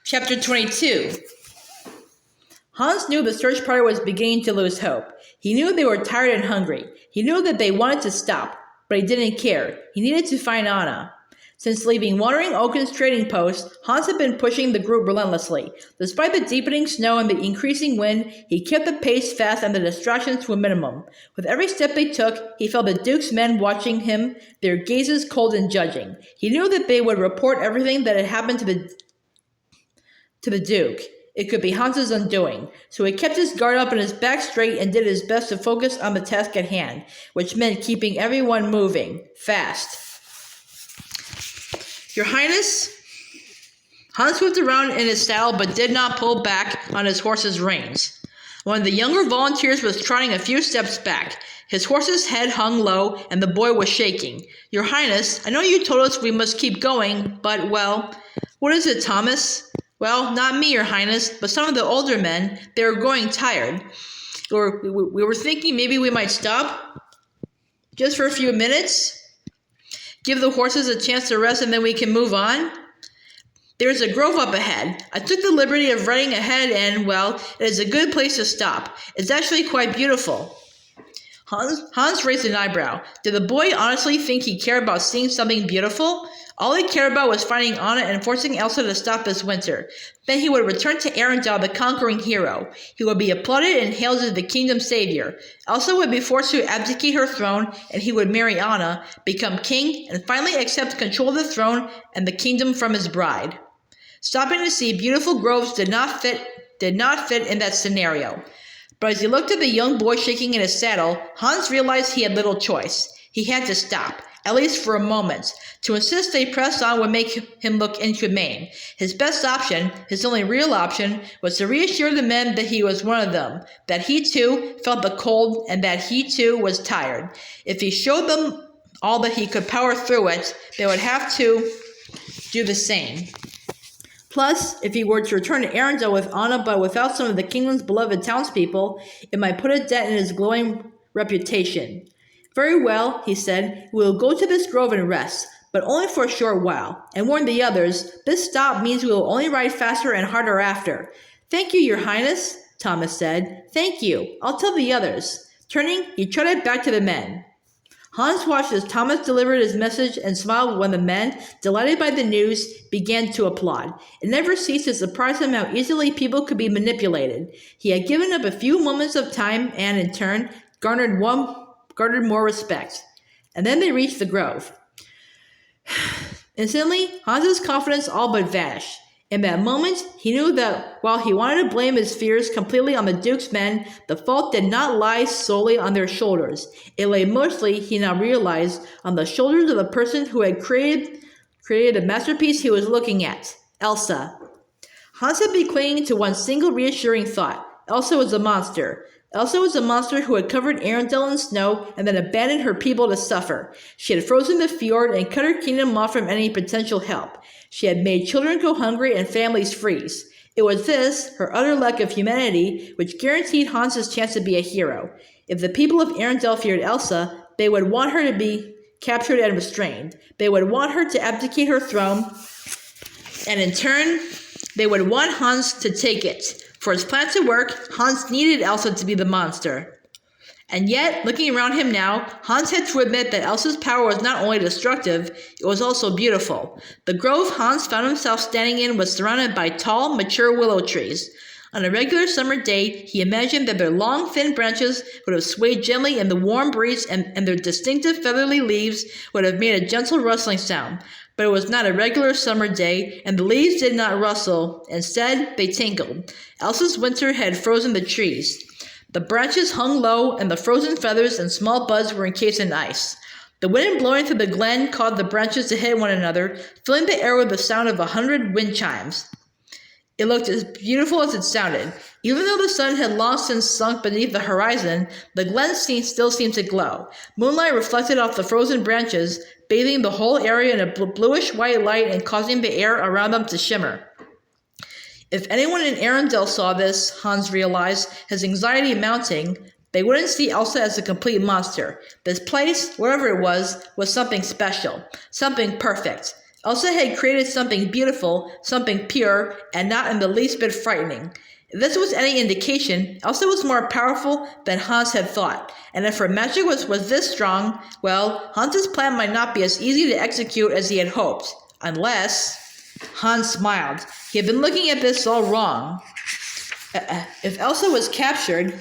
Chapter 22. Hans knew the search party was beginning to lose hope. He knew they were tired and hungry. He knew that they wanted to stop, but he didn't care. He needed to find Anna. Since leaving Wandering Oaken's trading post, Hans had been pushing the group relentlessly. Despite the deepening snow and the increasing wind, he kept the pace fast and the distractions to a minimum. With every step they took, he felt the Duke's men watching him, their gazes cold and judging. He knew that they would report everything that had happened to the Duke. It could be Hans's undoing. So he kept his guard up and his back straight and did his best to focus on the task at hand, which meant keeping everyone moving, fast. Your Highness? Hans whipped around in his saddle but did not pull back on his horse's reins. One of the younger volunteers was trotting a few steps back. His horse's head hung low and the boy was shaking. Your Highness, I know you told us we must keep going, but, well, what is it, Thomas? Well, not me, Your Highness, but some of the older men. They were growing tired. We were thinking maybe we might stop just for a few minutes. Give the horses a chance to rest and then we can move on. There's a grove up ahead. I took the liberty of riding ahead and, well, it is a good place to stop. It's actually quite beautiful. Hans raised an eyebrow. Did the boy honestly think he cared about seeing something beautiful? All he cared about was finding Anna and forcing Elsa to stop this winter. Then he would return to Arendelle the conquering hero. He would be applauded and hailed as the kingdom's savior. Elsa would be forced to abdicate her throne, and he would marry Anna, become king, and finally accept control of the throne and the kingdom from his bride. Stopping to see beautiful groves did not fit in that scenario. But as he looked at the young boy shaking in his saddle, Hans realized he had little choice. He had to stop, at least for a moment. To insist they press on would make him look inhumane. His best option, his only real option, was to reassure the men that he was one of them, that he too felt the cold and that he too was tired. If he showed them all that he could power through it, they would have to do the same. Plus, if he were to return to Arendelle with Anna but without some of the kingdom's beloved townspeople, it might put a dent in his glowing reputation. Very well, he said, we will go to this grove and rest, but only for a short while, and warn the others, this stop means we will only ride faster and harder after. Thank you, Your Highness, Thomas said. Thank you. I'll tell the others. Turning, he trotted back to the men. Hans watched as Thomas delivered his message and smiled when the men, delighted by the news, began to applaud. It never ceased to surprise him how easily people could be manipulated. He had given up a few moments of time and, in turn, garnered more respect. And then they reached the grove. Instantly, Hans's confidence all but vanished. In that moment, he knew that while he wanted to blame his fears completely on the Duke's men, the fault did not lie solely on their shoulders. It lay mostly, he now realized, on the shoulders of the person who had created the masterpiece he was looking at, Elsa. Hans had been clinging to one single reassuring thought. Elsa was a monster. Elsa was a monster who had covered Arendelle in snow and then abandoned her people to suffer. She had frozen the fjord and cut her kingdom off from any potential help. She had made children go hungry and families freeze. It was this, her utter lack of humanity, which guaranteed Hans's chance to be a hero. If the people of Arendelle feared Elsa, they would want her to be captured and restrained. They would want her to abdicate her throne, and in turn, they would want Hans to take it. For his plan to work, Hans needed Elsa to be the monster. And yet, looking around him now, Hans had to admit that Elsa's power was not only destructive, it was also beautiful. The grove Hans found himself standing in was surrounded by tall, mature willow trees. On a regular summer day, he imagined that their long, thin branches would have swayed gently in the warm breeze and their distinctive feathery leaves would have made a gentle rustling sound. But it was not a regular summer day, and the leaves did not rustle. Instead, they tinkled. Elsa's winter had frozen the trees. The branches hung low, and the frozen feathers and small buds were encased in ice. The wind blowing through the glen caused the branches to hit one another, filling the air with the sound of 100 wind chimes. It looked as beautiful as it sounded. Even though the sun had long since sunk beneath the horizon, the glen still seemed to glow. Moonlight reflected off the frozen branches, bathing the whole area in a bluish-white light and causing the air around them to shimmer. If anyone in Arendelle saw this, Hans realized, his anxiety mounting, they wouldn't see Elsa as a complete monster. This place, wherever it was something special, something perfect. Elsa had created something beautiful, something pure, and not in the least bit frightening. If this was any indication, Elsa was more powerful than Hans had thought, and if her magic was this strong, well, Hans's plan might not be as easy to execute as he had hoped. Unless... Hans smiled. He had been looking at this all wrong. If Elsa was captured,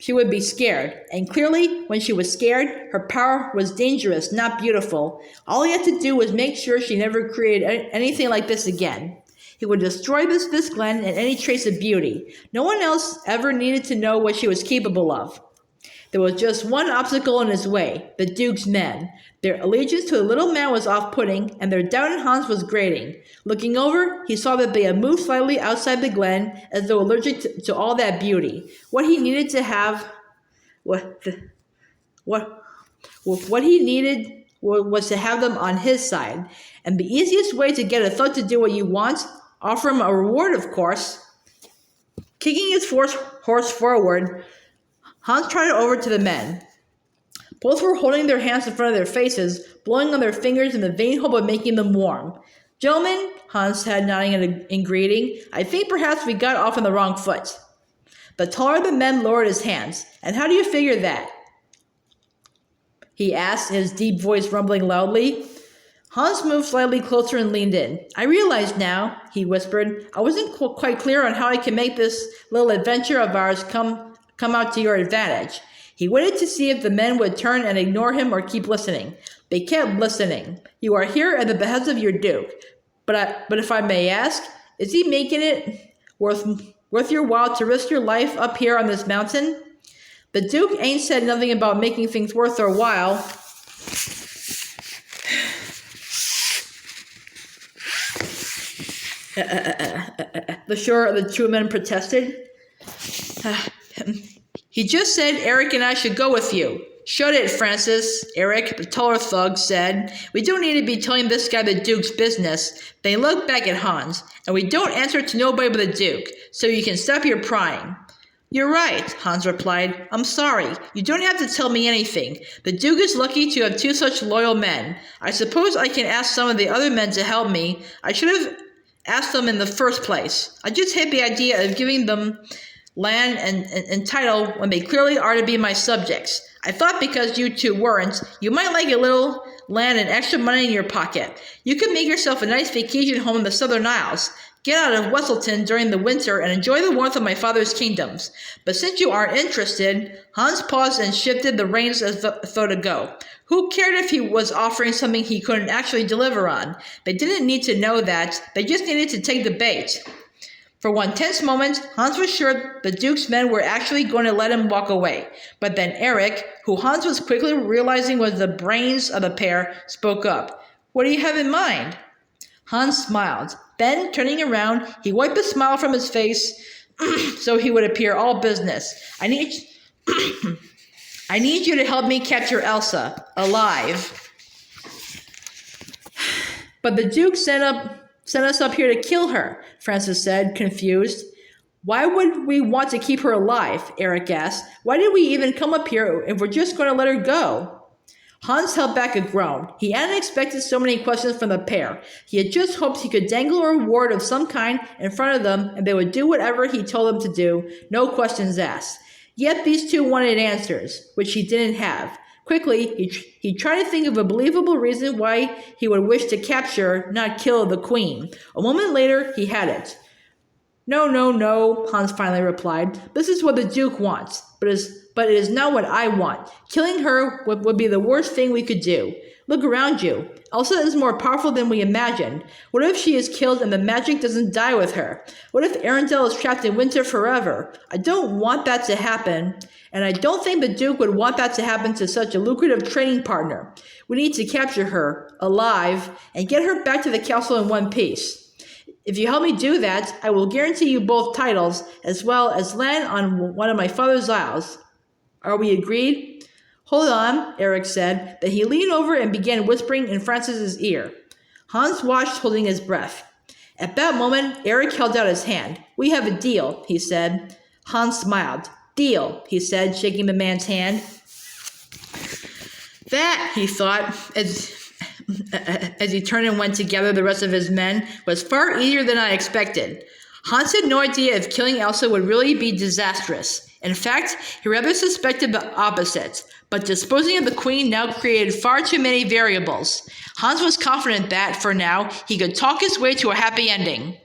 she would be scared. And clearly, when she was scared, her power was dangerous, not beautiful. All he had to do was make sure she never created anything like this again. He would destroy this glen and any trace of beauty. No one else ever needed to know what she was capable of. There was just one obstacle in his way, the Duke's men. Their allegiance to the little man was off-putting, and their doubt in Hans was grating. Looking over, he saw that they had moved slightly outside the glen, as though allergic to all that beauty. What he needed to have... What he needed was to have them on his side. And the easiest way to get a thug to do what you want, offer him a reward, of course. Kicking his horse forward, Hans trotted over to the men. Both were holding their hands in front of their faces, blowing on their fingers in the vain hope of making them warm. "Gentlemen," Hans said, nodding in greeting, "I think perhaps we got off on the wrong foot." The taller of the men lowered his hands. "And how do you figure that?" he asked, his deep voice rumbling loudly. Hans moved slightly closer and leaned in. "I realize now," he whispered. "I wasn't quite clear on how I can make this little adventure of ours come out to your advantage." He waited to see if the men would turn and ignore him or keep listening. They kept listening. "You are here at the behest of your Duke. But if I may ask, is he making it worth your while to risk your life up here on this mountain?" The Duke ain't said nothing about making things worth their while. The two men protested. "He just said Eric and I should go with you." "Shut it, Francis," Eric, the taller thug, said. "We don't need to be telling this guy the Duke's business." They looked back at Hans. "And we don't answer to nobody but the Duke, so you can stop your prying." "You're right," Hans replied. "I'm sorry. You don't have to tell me anything. The Duke is lucky to have two such loyal men. I suppose I can ask some of the other men to help me. I should have asked them in the first place. I just hate the idea of giving them land and title when they clearly are to be my subjects. I thought because you two weren't, you might like a little land and extra money in your pocket. You could make yourself a nice vacation home in the Southern Isles. Get out of Wesselton during the winter and enjoy the warmth of my father's kingdoms. But since you aren't interested," Hans paused and shifted the reins as though to go. Who cared if he was offering something he couldn't actually deliver on? They didn't need to know that. They just needed to take the bait. For one tense moment, Hans was sure the Duke's men were actually going to let him walk away. But then Eric, who Hans was quickly realizing was the brains of the pair, spoke up. "What do you have in mind?" Hans smiled. Then, turning around, he wiped the smile from his face so he would appear all business. I need you to help me capture Elsa, alive." "But the Duke sent us up here to kill her," Francis said, confused. "Why would we want to keep her alive?" Eric asked. "Why did we even come up here if we're just going to let her go?" Hans held back a groan. He hadn't expected so many questions from the pair. He had just hoped he could dangle a reward of some kind in front of them and they would do whatever he told them to do, no questions asked. Yet these two wanted answers, which he didn't have. Quickly, he tried to think of a believable reason why he would wish to capture, not kill, the queen. A moment later, he had it. No, Hans finally replied. "This is what the Duke wants, but it is not what I want. Killing her would be the worst thing we could do. Look around you. Elsa is more powerful than we imagined. What if she is killed and the magic doesn't die with her? What if Arendelle is trapped in winter forever? I don't want that to happen, and I don't think the Duke would want that to happen to such a lucrative training partner. We need to capture her, alive, and get her back to the castle in one piece. If you help me do that, I will guarantee you both titles, as well as land on one of my father's isles. Are we agreed?" "Hold on," Eric said. Then he leaned over and began whispering in Francis's ear. Hans watched, holding his breath. At that moment, Eric held out his hand. "We have a deal," he said. Hans smiled. "Deal," he said, shaking the man's hand. That, he thought, as he turned and went to gather the rest of his men, was far easier than I expected. Hans had no idea if killing Elsa would really be disastrous. In fact, he rather suspected the opposite, but disposing of the queen now created far too many variables. Hans was confident that, for now, he could talk his way to a happy ending.